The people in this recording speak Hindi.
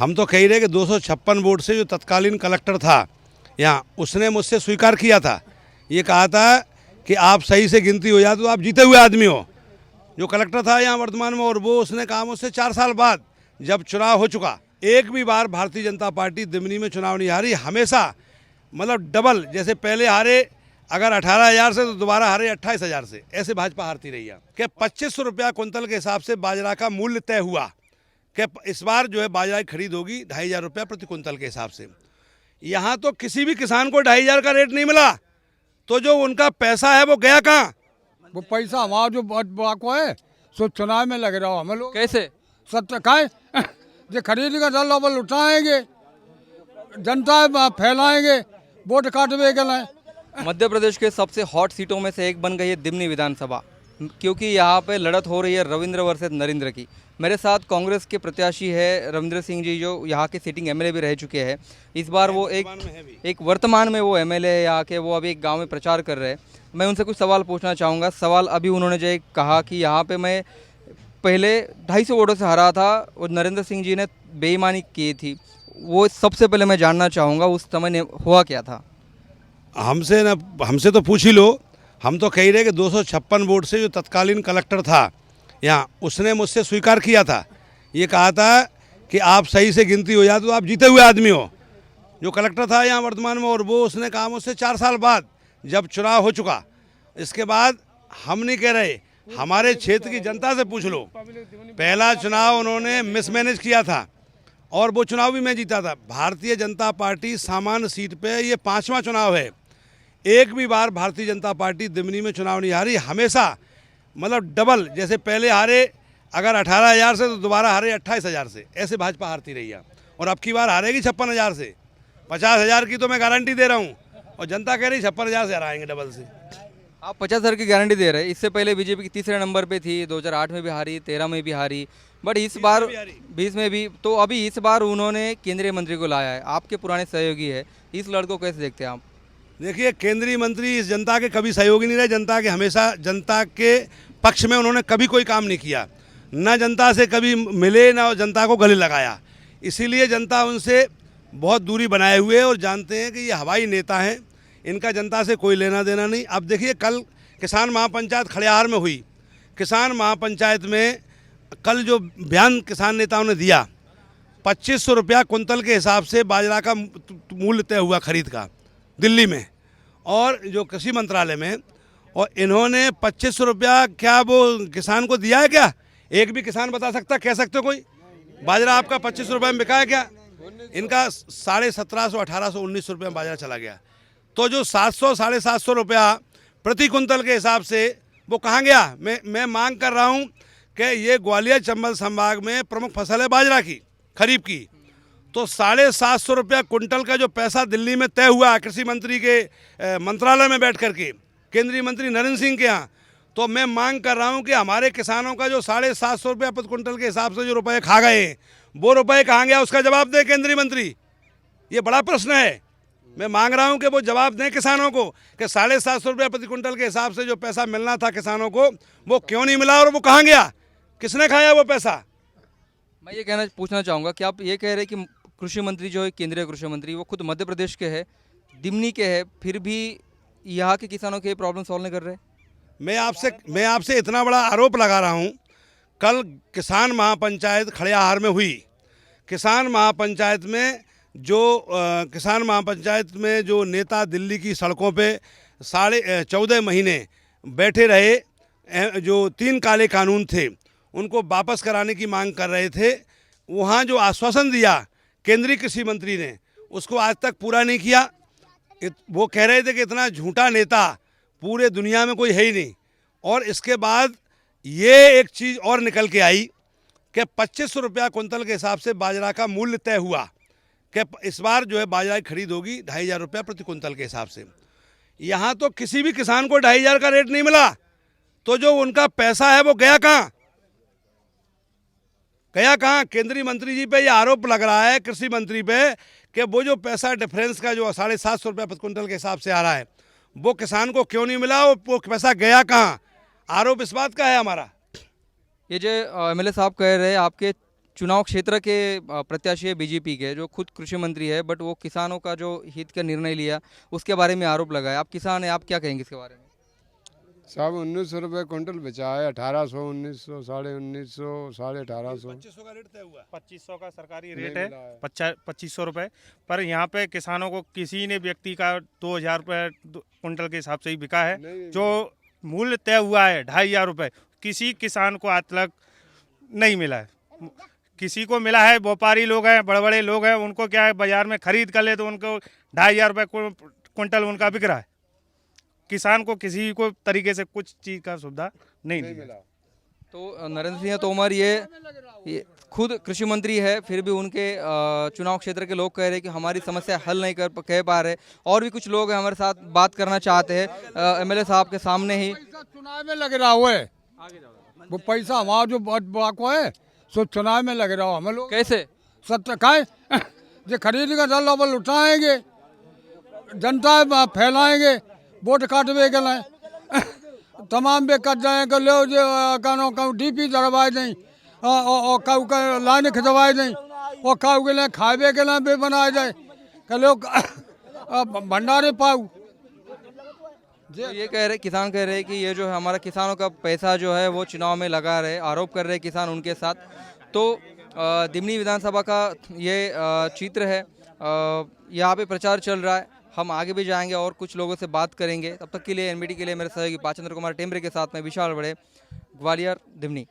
हम तो कह रहे कि 256 वोट से जो तत्कालीन कलेक्टर था यहाँ, उसने मुझसे स्वीकार किया था, ये कहा था कि आप सही से गिनती हो जाए तो आप जीते हुए आदमी हो, जो कलेक्टर था यहाँ वर्तमान में। और वो उसने कहा मुझसे 4 साल बाद जब चुनाव हो चुका, एक भी बार भारतीय जनता पार्टी दिमनी में चुनाव नहीं हारी। हमेशा मतलब डबल, जैसे पहले हारे अगर 18,000 से तो दोबारा हारे 28,000 से, ऐसे भाजपा हारती रही है। कि 2500 रुपया कुंतल के हिसाब से बाजरा का मूल्य तय हुआ कि इस बार जो है बाजरा की खरीद होगी 2,500 रुपया प्रति कुंतल के हिसाब से। यहाँ तो किसी भी किसान को 2,500 का रेट नहीं मिला, तो जो उनका पैसा है वो गया कहाँ? वो पैसा हमारा जो बाको है सो चुनाव में लग रहा हो हमें लोग कैसे? सत्य खाए जो खरीद का डल वो लुटाएंगे, जनता फैलाएंगे, वोट काटवे के लिए। मध्य प्रदेश के सबसे हॉट सीटों में से एक बन गई है दिमनी विधानसभा, क्योंकि यहाँ पे लड़त हो रही है रविंद्र वर्सेस नरेंद्र की। मेरे साथ कांग्रेस के प्रत्याशी है रविंद्र सिंह जी, जो यहाँ के सिटिंग एमएलए भी रह चुके हैं। इस बार वो एक वर्तमान में वो एमएलए है यहाँ के, वो अभी एक गांव में प्रचार कर रहे हैं। मैं उनसे कुछ सवाल पूछना चाहूँगा। सवाल अभी उन्होंने जो कहा कि यहाँ पे मैं पहले 250 वोटों से हरा था और नरेंद्र सिंह जी ने बेईमानी की थी, वो सबसे पहले मैं जानना चाहूँगा उस समय हुआ क्या था? हमसे तो पूछ ही लो। हम तो कह रहे कि 256 वोट से जो तत्कालीन कलेक्टर था यहाँ, उसने मुझसे स्वीकार किया था, ये कहा था कि आप सही से गिनती हो जाए तो आप जीते हुए आदमी हो, जो कलेक्टर था यहाँ वर्तमान में। और वो उसने कहा मुझसे 4 साल बाद जब चुनाव हो चुका, इसके बाद हम नहीं कह रहे, हमारे क्षेत्र की जनता से पूछ लो। पहला चुनाव उन्होंने मिसमैनेज किया था और वो चुनाव भी मैं जीता था। भारतीय जनता पार्टी सामान्य सीट पे ये 5वां चुनाव है, एक भी बार भारतीय जनता पार्टी दिमनी में चुनाव नहीं हारी। हमेशा मतलब डबल, जैसे पहले हारे अगर 18,000 से तो दोबारा हारे 28,000 से, ऐसे भाजपा हारती रही है। और अब की बार हारेगी 56,000 से। 50,000 की तो मैं गारंटी दे रहा हूँ, और जनता कह रही 56,000 से हराएंगे डबल से। आप 50,000 की गारंटी दे रहे हैं। इससे पहले बीजेपी की तीसरे नंबर पे थी, 2008 में भी हारी, 13 में भी हारी, बट इस बार 20 में भी। तो अभी इस बार उन्होंने केंद्रीय मंत्री को लाया है, आपके पुराने सहयोगी है, इस लड़को कैसे देखते हैं आप? देखिए, केंद्रीय मंत्री इस जनता के कभी सहयोगी नहीं रहे। जनता के हमेशा जनता के पक्ष में उन्होंने कभी कोई काम नहीं किया, ना जनता से कभी मिले, ना जनता को गले लगाया। इसीलिए जनता उनसे बहुत दूरी बनाए हुए है और जानते हैं कि ये हवाई नेता हैं, इनका जनता से कोई लेना देना नहीं। अब देखिए, कल किसान महापंचायत खड़ियार में हुई। किसान महापंचायत में कल जो बयान किसान नेताओं ने दिया, 2500 रुपया कुंतल के हिसाब से बाजरा का मूल्य तय हुआ खरीद का दिल्ली में और जो कृषि मंत्रालय में, और इन्होंने 2500 रुपया क्या वो किसान को दिया है क्या? एक भी किसान बता सकता, कह सकते हो कोई? बाजरा आपका 2500 रुपये में बिका है क्या? इनका 1750, 1800, 1900 रुपये में बाजरा चला गया। तो जो 700, 750 रुपया प्रति कुंतल के हिसाब से वो कहाँ गया? मैं मांग कर रहा हूँ कि ये ग्वालियर चंबल संभाग में प्रमुख फसल है बाजरा की, खरीफ की। तो 750 रुपया कुंटल का जो पैसा दिल्ली में तय हुआ कृषि मंत्री के मंत्रालय में बैठ करके, केंद्रीय मंत्री नरेंद्र सिंह के यहाँ, तो मैं मांग कर रहा हूँ कि हमारे किसानों का जो 750 रुपया प्रति कुंटल के हिसाब से जो रुपए खा गए हैं, वो रुपए कहाँ गया, उसका जवाब दें केंद्रीय मंत्री। ये बड़ा प्रश्न है। मैं मांग रहा हूं कि वो जवाब दें किसानों को कि 750 रुपया प्रति कुंटल के हिसाब से जो पैसा मिलना था किसानों को, वो क्यों नहीं मिला और वो कहाँ गया, किसने खाया वो पैसा? मैं ये पूछना चाहूँगा कि आप ये कह रहे हैं कि कृषि मंत्री जो है, केंद्रीय कृषि मंत्री, वो खुद मध्य प्रदेश के है, दिमनी के है, फिर भी यहाँ के किसानों के प्रॉब्लम सॉल्व नहीं कर रहे। मैं आपसे इतना बड़ा आरोप लगा रहा हूँ। कल किसान महापंचायत खड़ियार में हुई। किसान महापंचायत में जो नेता दिल्ली की सड़कों पे 14.5 महीने बैठे रहे, जो 3 काले कानून थे उनको वापस कराने की मांग कर रहे थे, वहाँ जो आश्वासन दिया केंद्रीय कृषि मंत्री ने, उसको आज तक पूरा नहीं किया। वो कह रहे थे कि इतना झूठा नेता पूरे दुनिया में कोई है ही नहीं। और इसके बाद ये एक चीज़ और निकल के आई कि 2500 रुपया कुंतल के हिसाब से बाजरा का मूल्य तय हुआ कि इस बार जो है बाजरा की खरीद होगी 2,500 रुपया प्रति कुंतल के हिसाब से। यहाँ तो किसी भी किसान को 2,500 का रेट नहीं मिला, तो जो उनका पैसा है वो गया कहाँ? गया कहाँ? केंद्रीय मंत्री जी पे ये आरोप लग रहा है, कृषि मंत्री पे, कि वो जो पैसा डिफरेंस का जो 750 रुपया प्रति कुंटल के हिसाब से आ रहा है, वो किसान को क्यों नहीं मिला, वो पैसा गया कहाँ? आरोप इस बात का है हमारा। ये जो एमएलए साहब कह रहे हैं आपके चुनाव क्षेत्र के प्रत्याशी है बीजेपी के, जो खुद कृषि मंत्री है, बट वो किसानों का जो हित का निर्णय लिया उसके बारे में आरोप लगाया। आप किसान हैं, आप क्या कहेंगे इसके बारे में? साहब 1900 रुपये क्विंटल बेचा है, 1800, 1900, 1950, 1850। 2500 का रेट तय हुआ। 2500 का सरकारी रेट है, 2500 रुपये। पर यहाँ पे किसानों को किसी ने व्यक्ति का 2000 रुपये क्विंटल के हिसाब से ही बिका है। जो मूल्य तय हुआ है 2500 रुपये, किसी किसान को आज तक नहीं मिला है। किसी को मिला है, व्यापारी लोग हैं, बड़े बड़े लोग हैं, उनको क्या है बाजार में खरीद कर ले तो उनको 2500 रुपये क्विंटल उनका बिक रहा है। किसान को किसी को तरीके से कुछ चीज़ का सुविधा नहीं मिला। तो नरेंद्र सिंह तोमर ये खुद कृषि मंत्री है, फिर भी उनके चुनाव क्षेत्र के लोग कह रहे हैं कि हमारी समस्या हल नहीं कह पा रहे। और भी कुछ लोग हैं हमारे साथ बात करना चाहते हैं एमएलए साहब के सामने ही। चुनाव में लग रहा हुआ है वो पैसा, हमारा जो बाको है सो चुनाव में लग रहा हो। हमें लोग कैसे सत्य खाए जो खरीद का दल डबल उठाएंगे, जनता फैलाएंगे, वोट काटवे के लिए तमाम बे कट जाए कर लो जो कहूँ डीपी दरवाए नहीं और कहूँ का लाइन खिंचवाए नहीं और कहूँ के लिए खावे के लिए भी बनाए जाए कर लोग भंडारे पाऊ। तो ये कह रहे, किसान कह रहे हैं कि ये जो है हमारा किसानों का पैसा जो है वो चुनाव में लगा रहे, आरोप कर रहे किसान उनके साथ। तो दिमनी विधानसभा का ये चित्र है, यहाँ पे प्रचार चल रहा है। हम आगे भी जाएंगे और कुछ लोगों से बात करेंगे। तब तक के लिए एनबीटी के लिए मेरे सहयोगी पाचंद्र कुमार टेमरे के साथ में विशाल बड़े, ग्वालियर, दिमनी।